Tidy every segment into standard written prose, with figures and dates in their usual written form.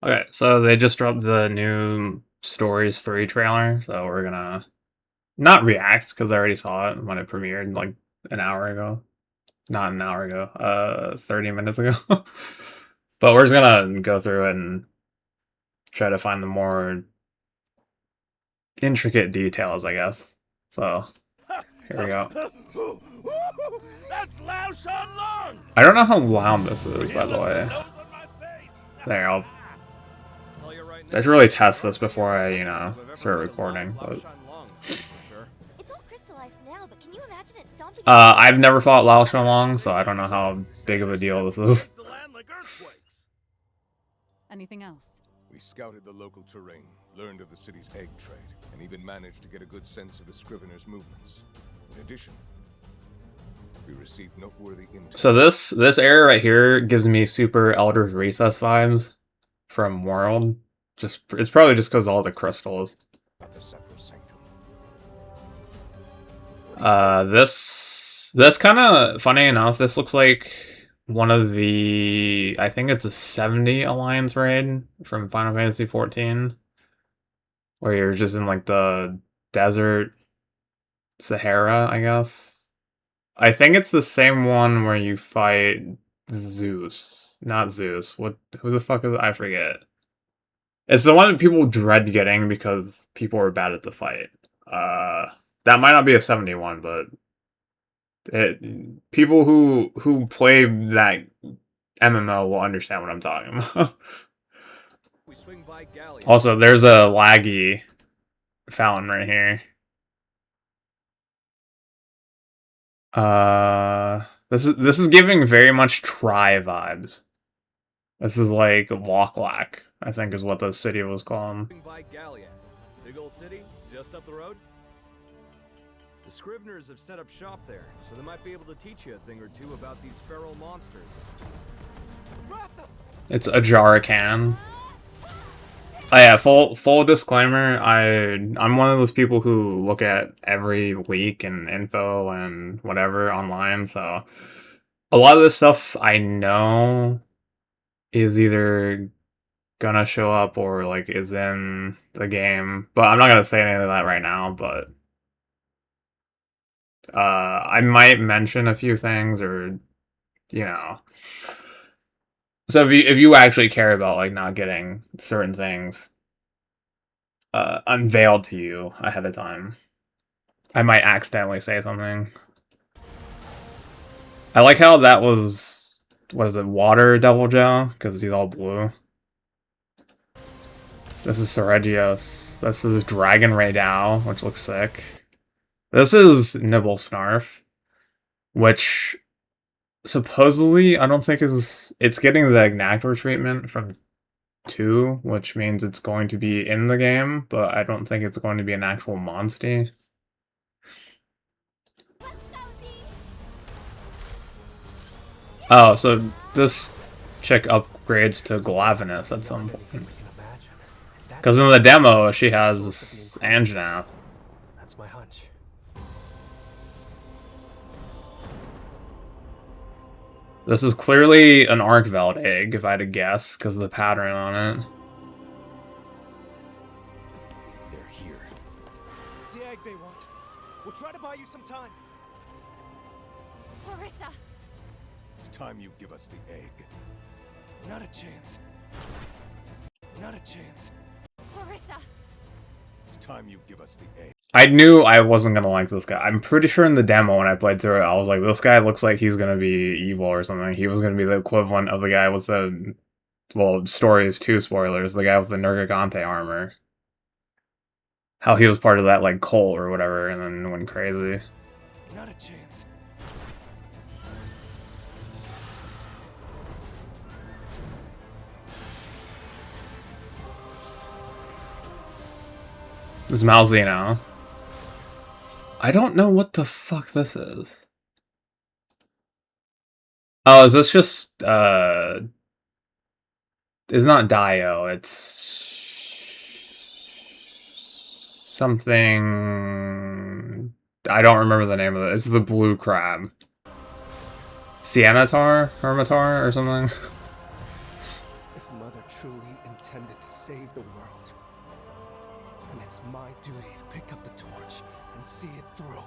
Okay, so they just dropped the new Stories 3 trailer, so we're gonna not react because I already saw it when it premiered like an hour ago. Not an hour ago, 30 minutes ago. But we're just gonna go through it and try to find the more intricate details, I guess. So, here we go. That's Lao Shan Long! I don't know how loud this is, by the way. There, I should really test this before I, start recording, but... It's all crystallized now, but can you imagine it stomping? I've never fought Lao Shanlong, so I don't know how big of a deal this is. Anything else? We scouted the local terrain, learned of the city's egg trade, and even managed to get a good sense of the Scrivener's movements. In addition, we received noteworthy intel. So this area right here gives me super Elder's Recess vibes from World. It's probably just because all the crystals. About the Sacrosanctum. This kind of, funny enough, this looks like one of the, I think it's a 70 Alliance raid from Final Fantasy XIV, where you're just in like the desert Sahara, I guess. I think it's the same one where you fight Zeus. Not Zeus. Who the fuck is it? I forget. It's the one that people dread getting because people are bad at the fight. That might not be a 71, but people who play that MMO will understand what I'm talking about. Also, there's a laggy fountain right here. This is giving very much Try vibes. This is like Walklack, I think is what the city was called. Big old city, just up the road. The Scriveners have set up shop there, so they might be able to teach you a thing or two about these feral monsters. It's Ajarakan. Oh yeah, full disclaimer, I'm one of those people who look at every leak and info and whatever online, so a lot of this stuff I know is either gonna show up or like is in the game, but I'm not gonna say any of that right now, but I might mention a few things, or so if you actually care about like not getting certain things unveiled to you ahead of time, I might accidentally say something. I like how that was, what is it, Water Deviljho, because he's all blue. This is Seregios. This is Dragon Raidao, which looks sick. This is Nibble Snarf, which supposedly I don't think it's getting the Ignactor treatment from 2, which means it's going to be in the game, but I don't think it's going to be an actual monster. Oh, so this chick upgrades to Glavenus at some point. Because in the demo, she has Anjanath. That's my hunch. This is clearly an Arkveld egg, if I had to guess, because of the pattern on it. They're here. It's the egg they want. We'll try to buy you some time. Clarissa. It's time you give us the egg. Not a chance. Not a chance. Clarissa. It's time you give us the egg. I knew I wasn't gonna like this guy. I'm pretty sure in the demo when I played through it, I was like, this guy looks like he's gonna be evil or something. He was gonna be the equivalent of the guy with the, well, Stories 2 spoilers, the guy with the Nergigante armor. How he was part of that, like, cult or whatever, and then went crazy. Not a chance. This is Malzeno. I don't know what the fuck this is. Oh, is this just, it's not Dio, it's something, I don't remember the name of it. It's the blue crab. Siennatar? Hermitar or something? If Mother truly intended to save the world, then it's my duty to pick up the torch and see it through.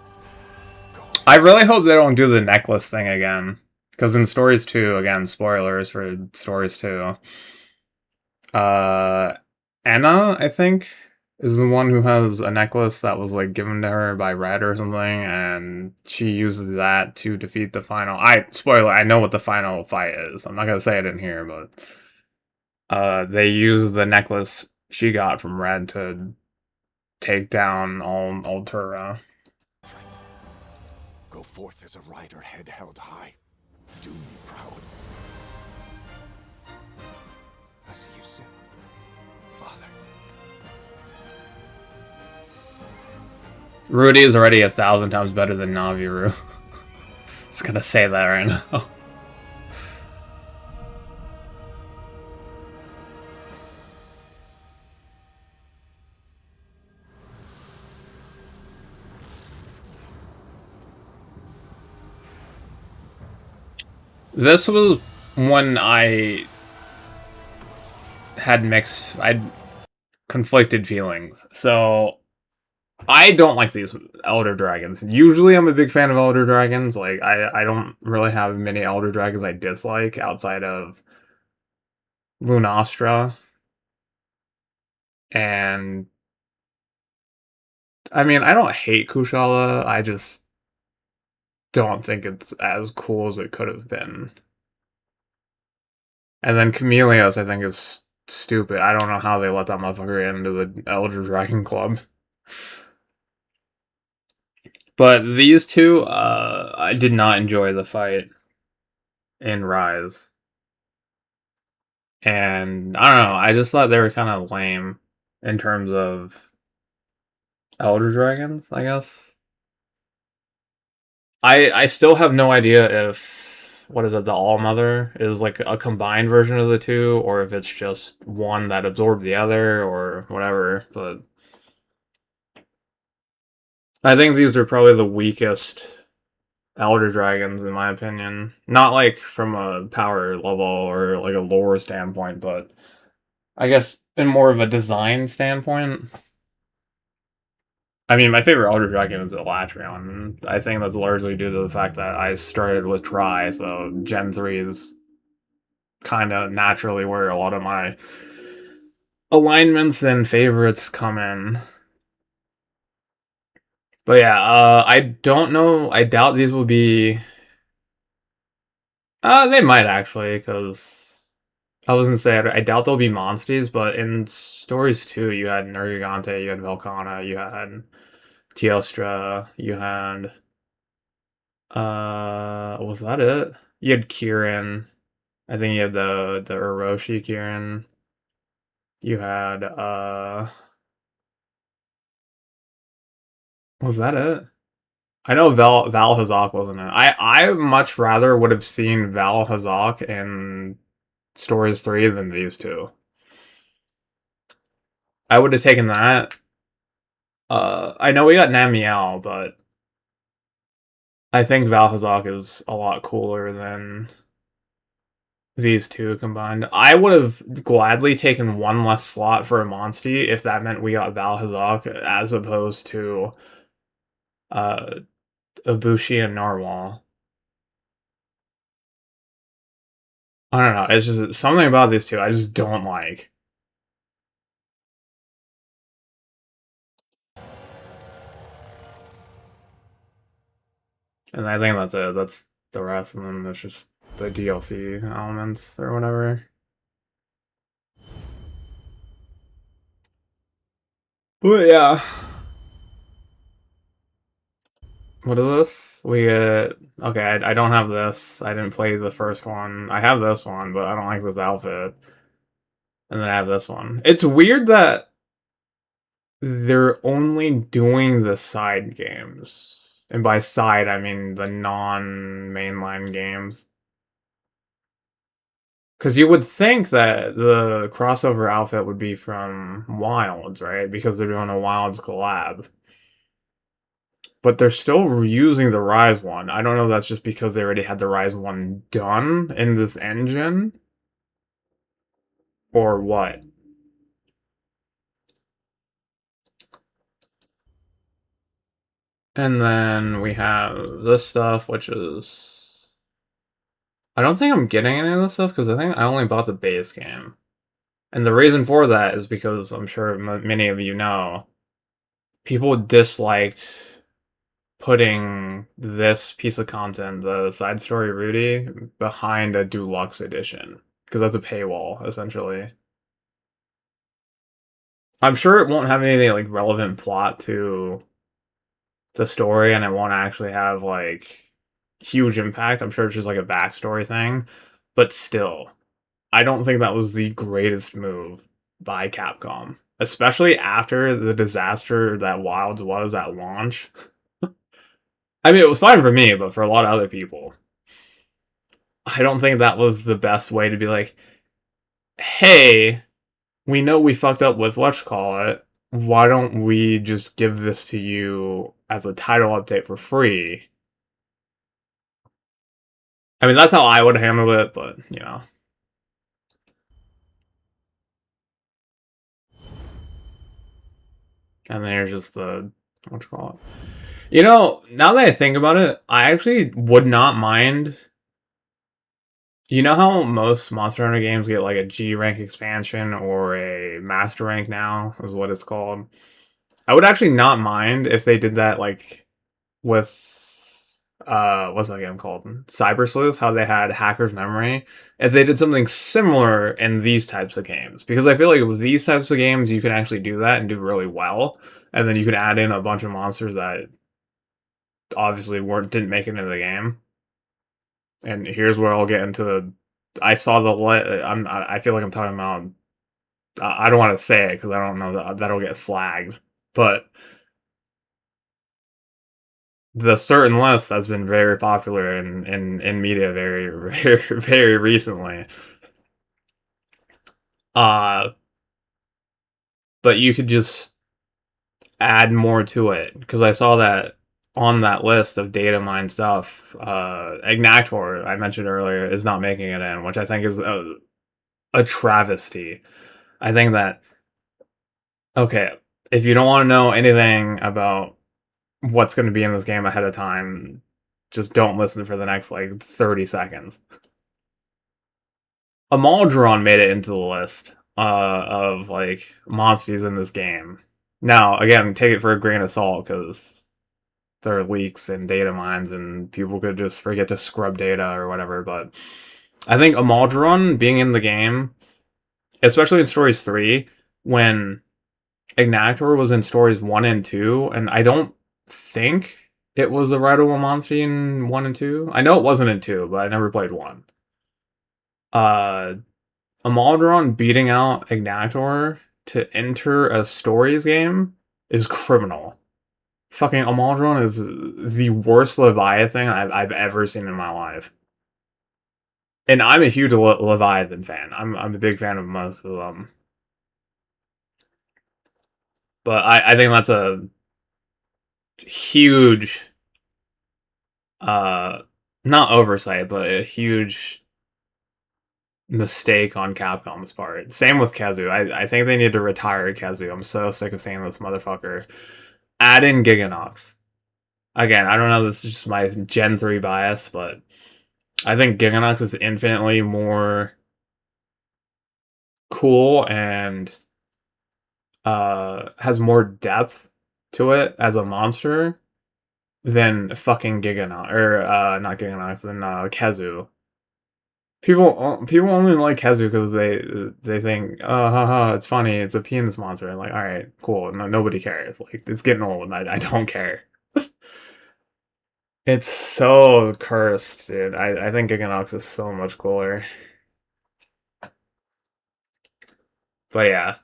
I really hope they don't do the necklace thing again. Because in Stories 2, again, spoilers for Stories 2, Anna, I think, is the one who has a necklace that was, like, given to her by Red or something, and she uses that to defeat the final... Spoiler, I know what the final fight is. I'm not gonna say it in here, but... they use the necklace she got from Red to take down Altura. Go forth as a rider, head held high. Do me proud. I see you soon, Father. Rudy is already 1,000 times better than Naviru. Just gonna say that right now. This was when I had conflicted feelings. So I don't like these Elder Dragons. Usually I'm a big fan of Elder Dragons. Like I don't really have many Elder Dragons I dislike outside of Lunastra. And I mean, I don't hate Kushala, I just don't think it's as cool as it could have been. And then Chameleos, I think, is stupid. I don't know how they let that motherfucker into the Elder Dragon Club. But these two, I did not enjoy the fight in Rise. And, I don't know, I just thought they were kind of lame in terms of Elder Dragons, I guess. I still have no idea if, what is it, the All-Mother is like a combined version of the two, or if it's just one that absorbed the other, or whatever, but I think these are probably the weakest Elder Dragons, in my opinion. Not like from a power level or like a lore standpoint, but I guess in more of a design standpoint. I mean, my favorite Elder Dragon is Elatrion. I think that's largely due to the fact that I started with Tri, so Gen 3 is kind of naturally where a lot of my alignments and favorites come in. But yeah, I don't know. I doubt these will be... they might actually, because... I was gonna say, I doubt they'll be Monsties, but in Stories 2, you had Nergigante, you had Velkhana, you had Teostra, you had... was that it? You had Kirin. I think you had the Orochi Kirin. You had, was that it? I know Val Hazak wasn't it. I much rather would have seen Val Hazak in Stories 3 than these two. I would have taken that. I know we got Namiel, but I think Val Hazak is a lot cooler than these two combined. I would have gladly taken one less slot for a Monstie if that meant we got Val Hazak as opposed to Ibushi and Narwhal. I don't know, it's just something about these two I just don't like. And I think that's it. That's the rest, and then it's just the DLC elements or whatever. But yeah. What is this? We get... Okay, I don't have this. I didn't play the first one. I have this one, but I don't like this outfit. And then I have this one. It's weird that they're only doing the side games. And by side, I mean the non-mainline games. Because you would think that the crossover outfit would be from Wilds, right? Because they're doing a Wilds collab. But they're still reusing the Rise one. I don't know if that's just because they already had the Rise one done in this engine. Or what? And then we have this stuff, which is... I don't think I'm getting any of this stuff, because I think I only bought the base game. And the reason for that is because I'm sure many of you know, people disliked putting this piece of content, the side story Rudy, behind a deluxe edition. Because that's a paywall, essentially. I'm sure it won't have any like relevant plot to the story, and it won't actually have like huge impact. I'm sure it's just like a backstory thing. But still, I don't think that was the greatest move by Capcom. Especially after the disaster that Wilds was at launch. I mean, it was fine for me, but for a lot of other people, I don't think that was the best way to be like, hey, we know we fucked up with whatchamacallit. Why don't we just give this to you as a title update for free? I mean, that's how I would handle it, but, you know. And there's just the, whatchamacallit. You know, now that I think about it, I actually would not mind. You know how most Monster Hunter games get like a G rank expansion or a Master Rank now, is what it's called. I would actually not mind if they did that like with what's that game called? Cyber Sleuth, how they had Hacker's Memory. If they did something similar in these types of games. Because I feel like with these types of games you can actually do that and do really well. And then you can add in a bunch of monsters that obviously didn't make it into the game. And here's where I'll get into. I saw I feel like I'm talking about. I don't want to say it because I don't know that'll get flagged. But the certain list that's been very popular in media very recently. But you could just add more to it because I saw that on that list of data mine stuff, Ignator, I mentioned earlier, is not making it in, which I think is a travesty. I think that, okay, if you don't want to know anything about what's going to be in this game ahead of time, just don't listen for the next, like, 30 seconds. Amaldron made it into the list of, like, monsters in this game. Now, again, take it for a grain of salt, because there are leaks and data mines and people could just forget to scrub data or whatever, but I think Amaldron being in the game, especially in Stories 3, when Ignator was in Stories 1 and 2, and I don't think it was the Rideable Monster in 1 and 2. I know it wasn't in 2, but I never played 1. Amaldron beating out Ignator to enter a Stories game is criminal. Fucking Amaldron is the worst Leviathan I've ever seen in my life. And I'm a huge Leviathan fan. I'm a big fan of most of them. But I think that's a huge, not oversight, but a huge mistake on Capcom's part. Same with Khezu. I think they need to retire Khezu. I'm so sick of seeing this motherfucker. Add in Giganox. Again, I don't know, this is just my Gen 3 bias, but I think Giganox is infinitely more cool and has more depth to it as a monster than fucking Giganox, or not Giganox, than Khezu. People only like Khezu because they think, oh, haha, it's funny, it's a penis monster. And like, all right, cool. No, nobody cares. Like, it's getting old, and I don't care. It's so cursed, dude. I think Giganox is so much cooler. But yeah,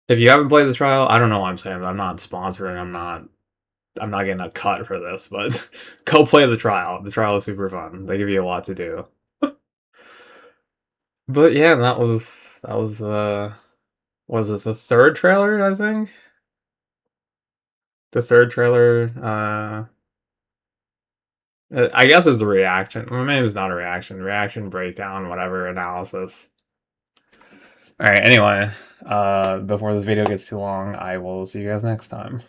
if you haven't played the trial, I don't know what I'm saying. I'm not sponsoring. I'm not getting a cut for this, but go play the trial. The trial is super fun. They give you a lot to do. But yeah, that was was it the third trailer, I think? The third trailer I guess it's a reaction. Well, maybe it's not a reaction. Reaction, breakdown, whatever, analysis. Alright, anyway, before this video gets too long, I will see you guys next time.